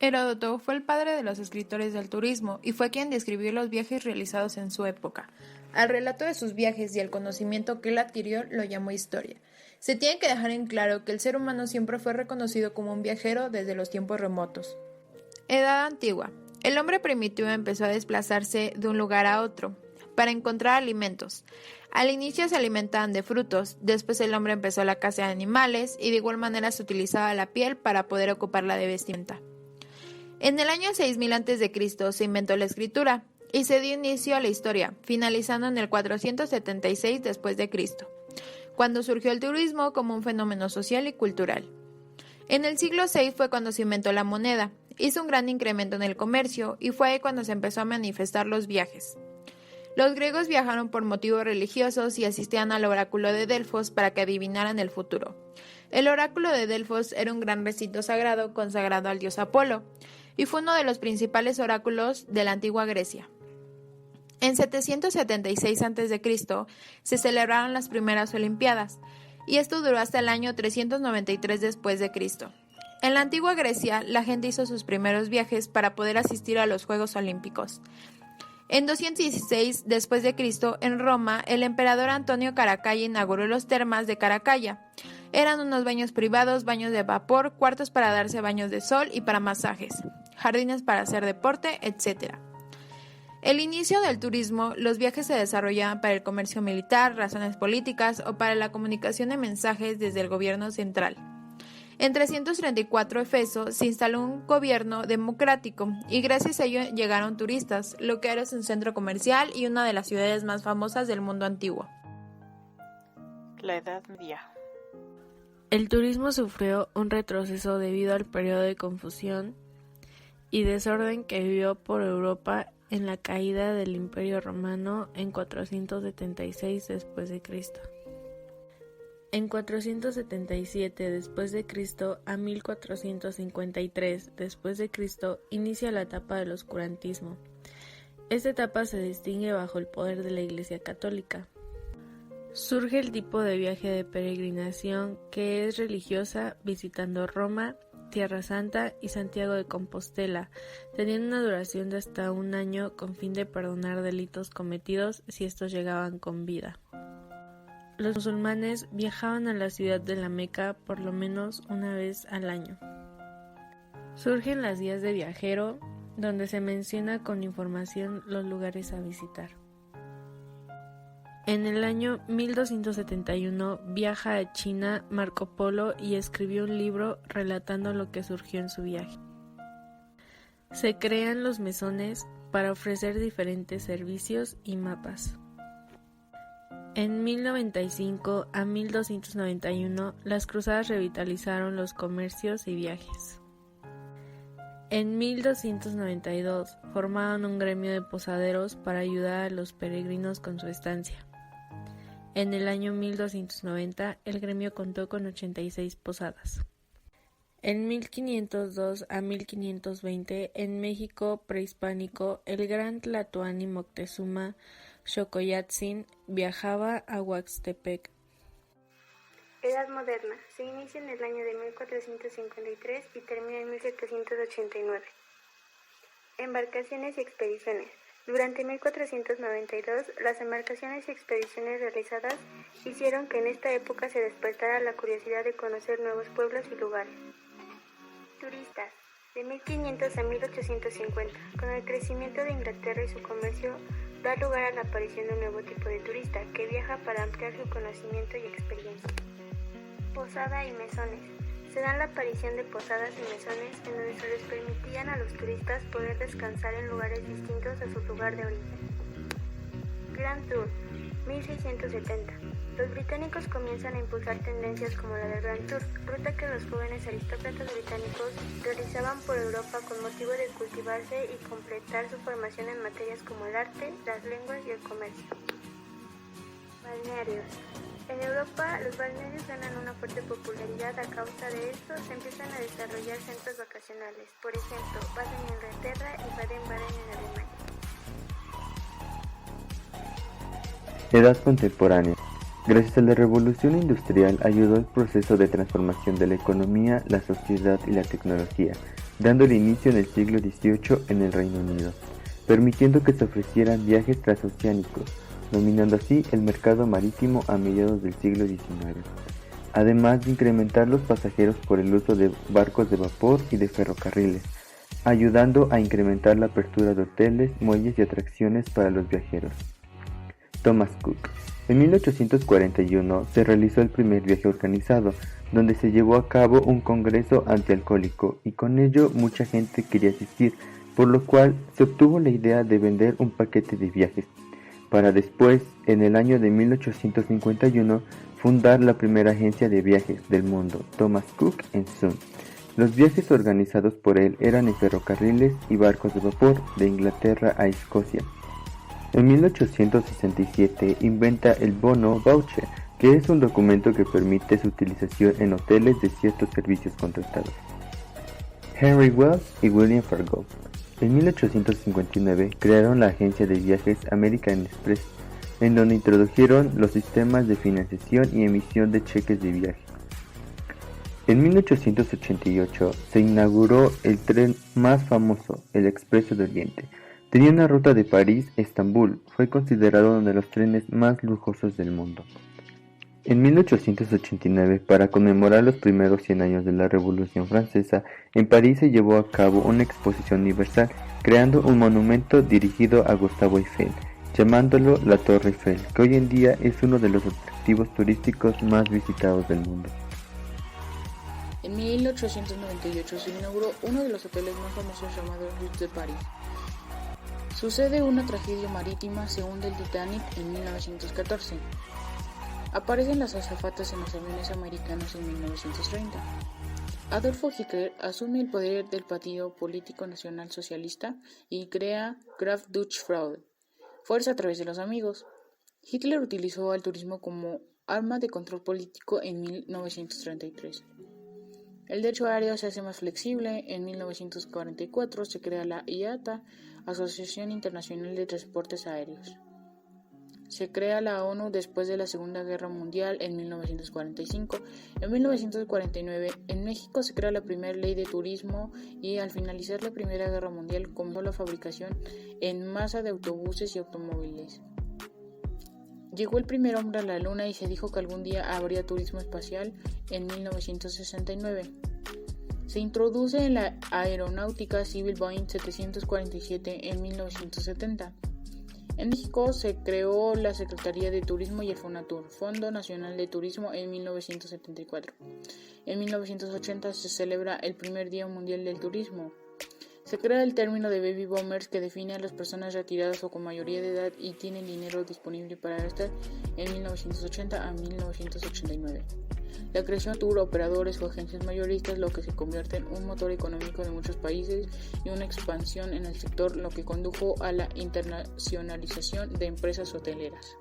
Heródoto fue el padre de los escritores del turismo y fue quien describió los viajes realizados en su época. Al relato de sus viajes y al conocimiento que él adquirió lo llamó historia. Se tiene que dejar en claro que el ser humano siempre fue reconocido como un viajero desde los tiempos remotos. Edad antigua. El hombre primitivo empezó a desplazarse de un lugar a otro para encontrar alimentos. Al inicio se alimentaban de frutos, después el hombre empezó la caza de animales y de igual manera se utilizaba la piel para poder ocuparla de vestimenta. En el año 6000 a.C. se inventó la escritura y se dio inicio a la historia, finalizando en el 476 después de Cristo, cuando surgió el turismo como un fenómeno social y cultural. En el siglo VI fue cuando se inventó la moneda, hizo un gran incremento en el comercio y fue ahí cuando se empezó a manifestar los viajes. Los griegos viajaron por motivos religiosos y asistían al oráculo de Delfos para que adivinaran el futuro. El oráculo de Delfos era un gran recinto sagrado consagrado al dios Apolo y fue uno de los principales oráculos de la antigua Grecia. En 776 a.C. se celebraron las primeras Olimpiadas, y esto duró hasta el año 393 después de Cristo. En la antigua Grecia, la gente hizo sus primeros viajes para poder asistir a los Juegos Olímpicos. En 216 después de Cristo, en Roma, el emperador Antonio Caracalla inauguró los termas de Caracalla. Eran unos baños privados, baños de vapor, cuartos para darse baños de sol y para masajes, jardines para hacer deporte, etc. El inicio del turismo, los viajes se desarrollaban para el comercio militar, razones políticas o para la comunicación de mensajes desde el gobierno central. En 334 Efeso se instaló un gobierno democrático y gracias a ello llegaron turistas, lo que ahora es un centro comercial y una de las ciudades más famosas del mundo antiguo. La Edad Media. El turismo sufrió un retroceso debido al periodo de confusión y desorden que vivió por Europa en la caída del Imperio Romano en 476 después de Cristo. En 477 después de Cristo a 1453 después de Cristo inicia la etapa del oscurantismo. Esta etapa se distingue bajo el poder de la Iglesia Católica. Surge el tipo de viaje de peregrinación que es religiosa visitando Roma, Tierra Santa y Santiago de Compostela, teniendo una duración de hasta un año con fin de perdonar delitos cometidos si estos llegaban con vida. Los musulmanes viajaban a la ciudad de la Meca por lo menos una vez al año. Surgen las guías de viajero, donde se menciona con información los lugares a visitar. En el año 1271 viaja a China Marco Polo y escribió un libro relatando lo que surgió en su viaje. Se crean los mesones para ofrecer diferentes servicios y mapas. En 1095 a 1291 las cruzadas revitalizaron los comercios y viajes. En 1292 formaron un gremio de posaderos para ayudar a los peregrinos con su estancia. En el año 1290 el gremio contó con 86 posadas. En 1502 a 1520 en México prehispánico el gran Tlatoani Moctezuma Xocoyotzin viajaba a Huaxtepec. Edad moderna. Se inicia en el año de 1453 y termina en 1789. Embarcaciones y expediciones. Durante 1492, las embarcaciones y expediciones realizadas hicieron que en esta época se despertara la curiosidad de conocer nuevos pueblos y lugares. Turistas. De 1500 a 1850, con el crecimiento de Inglaterra y su comercio, da lugar a la aparición de un nuevo tipo de turista que viaja para ampliar su conocimiento y experiencia. Posada y mesones. Se dan la aparición de posadas y mesones en donde se les permitían a los turistas poder descansar en lugares distintos a su lugar de origen. Grand Tour, 1670. Los británicos comienzan a impulsar tendencias como la del Grand Tour, ruta que los jóvenes aristócratas británicos realizaban por Europa con motivo de cultivarse y completar su formación en materias como el arte, las lenguas y el comercio. Balnearios. En Europa, los balnearios ganan una fuerte popularidad. A causa de esto, se empiezan a desarrollar centros vacacionales, por ejemplo, Baden en Inglaterra y Baden-Baden en Alemania. Edad contemporánea. Gracias a la revolución industrial ayudó al proceso de transformación de la economía, la sociedad y la tecnología. dando el inicio en el siglo XVIII en el Reino Unido, permitiendo que se ofrecieran viajes transoceánicos, dominando así el mercado marítimo a mediados del siglo XIX, además de incrementar los pasajeros por el uso de barcos de vapor y de ferrocarriles, ayudando a incrementar la apertura de hoteles, muelles y atracciones para los viajeros. Thomas Cook. En 1841 se realizó el primer viaje organizado, donde se llevó a cabo un congreso antialcohólico y con ello mucha gente quería asistir, por lo cual se obtuvo la idea de vender un paquete de viajes, para después, en el año de 1851, fundar la primera agencia de viajes del mundo, Thomas Cook & Son. Los viajes organizados por él eran en ferrocarriles y barcos de vapor de Inglaterra a Escocia. En 1867 inventa el bono voucher, que es un documento que permite su utilización en hoteles de ciertos servicios contratados. Henry Wells y William Fargo. En 1859 crearon la agencia de viajes American Express, en donde introdujeron los sistemas de financiación y emisión de cheques de viaje. En 1888 se inauguró el tren más famoso, el Expreso de Oriente. Tenía una ruta de París a Estambul, fue considerado uno de los trenes más lujosos del mundo. En 1889, para conmemorar los primeros 100 años de la Revolución Francesa, en París se llevó a cabo una exposición universal, creando un monumento dirigido a Gustave Eiffel, llamándolo la Torre Eiffel, que hoy en día es uno de los atractivos turísticos más visitados del mundo. En 1898 se inauguró uno de los hoteles más famosos llamado Ritz de París. Sucede una tragedia marítima, se hunde el Titanic en 1914. Aparecen las azafatas en los aviones americanos en 1930. Adolfo Hitler asume el poder del Partido Político Nacional Socialista y crea Kraft Deutsche Freude, fuerza a través de los amigos. Hitler utilizó al turismo como arma de control político en 1933. El derecho aéreo se hace más flexible. En 1944 se crea la IATA, Asociación Internacional de Transportes Aéreos. Se crea la ONU después de la Segunda Guerra Mundial en 1945. En 1949, en México se crea la primera ley de turismo y al finalizar la Primera Guerra Mundial comenzó la fabricación en masa de autobuses y automóviles. Llegó el primer hombre a la Luna y se dijo que algún día habría turismo espacial en 1969. Se introduce en la aeronáutica civil Boeing 747 en 1970. En México se creó la Secretaría de Turismo y el Fonatur, Fondo Nacional de Turismo, en 1974. En 1980 se celebra el primer Día Mundial del Turismo. Se crea el término de baby boomers, que define a las personas retiradas o con mayoría de edad y tienen dinero disponible para gastar, en 1980 a 1989. La creación de tour operadores o agencias mayoristas, lo que se convierte en un motor económico de muchos países y una expansión en el sector, lo que condujo a la internacionalización de empresas hoteleras.